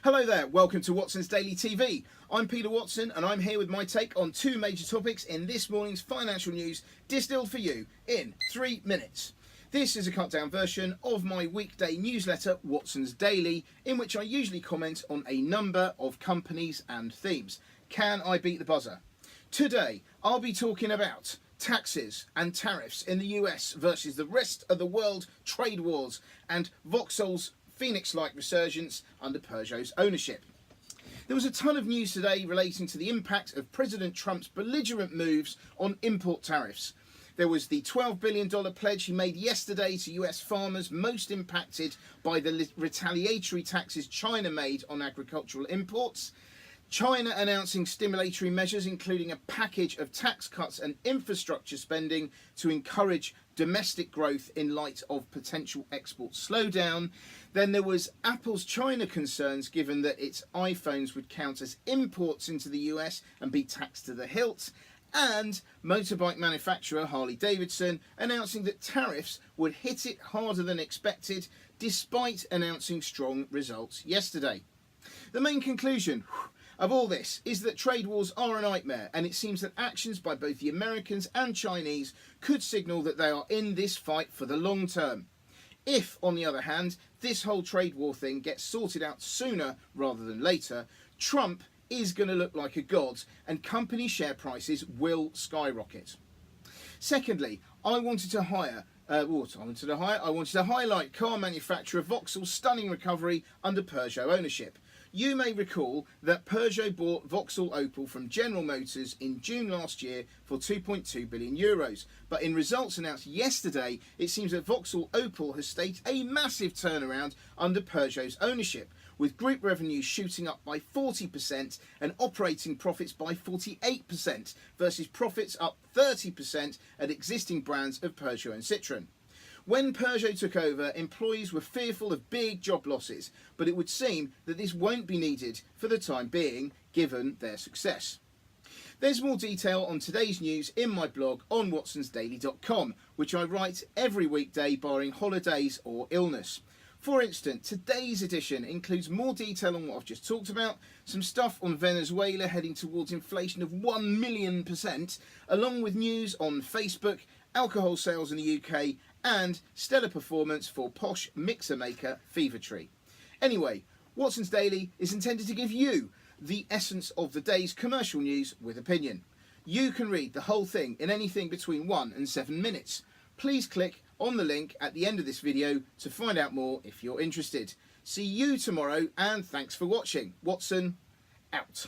Hello there, welcome to Watson's Daily TV. I'm Peter Watson and I'm here with my take on two major topics in this morning's financial news distilled for you in 3 minutes. This is a cut down version of my weekday newsletter, Watson's Daily, in which I usually comment on a number of companies and themes. Can I beat the buzzer? Today, I'll be talking about taxes and tariffs in the US versus the rest of the world, trade wars, and Vauxhall's Phoenix-like resurgence under Peugeot's ownership. There was a ton of news today relating to the impact of President Trump's belligerent moves on import tariffs. There was the $12 billion pledge he made yesterday to US farmers most impacted by the retaliatory taxes China made on agricultural imports. China announcing stimulatory measures, including a package of tax cuts and infrastructure spending to encourage domestic growth in light of potential export slowdown. Then there was Apple's China concerns, given that its iPhones would count as imports into the US and be taxed to the hilt. And motorbike manufacturer Harley-Davidson announcing that tariffs would hit it harder than expected, despite announcing strong results yesterday. The main conclusion of all this is that trade wars are a nightmare, and it seems that actions by both the Americans and Chinese could signal that they are in this fight for the long term. If, on the other hand, this whole trade war thing gets sorted out sooner rather than later, Trump is going to look like a god and company share prices will skyrocket. Secondly, I wanted to highlight car manufacturer Vauxhall's stunning recovery under Peugeot ownership. You may recall that Peugeot bought Vauxhall Opel from General Motors in June last year for €2.2 billion. But in results announced yesterday, it seems that Vauxhall Opel has staged a massive turnaround under Peugeot's ownership, with group revenues shooting up by 40% and operating profits by 48%, versus profits up 30% at existing brands of Peugeot and Citroën. When Peugeot took over, employees were fearful of big job losses, but it would seem that this won't be needed for the time being, given their success. There's more detail on today's news in my blog on watsonsdaily.com, which I write every weekday barring holidays or illness. For instance, today's edition includes more detail on what I've just talked about, some stuff on Venezuela heading towards inflation of 1,000,000%, along with news on Facebook, alcohol sales in the UK, and stellar performance for posh mixer maker Fever-Tree. Anyway, Watson's Daily is intended to give you the essence of the day's commercial news with opinion. You can read the whole thing in anything between 1 and 7 minutes. Please click on the link at the end of this video to find out more if you're interested. See you tomorrow, and thanks for watching. Watson, out.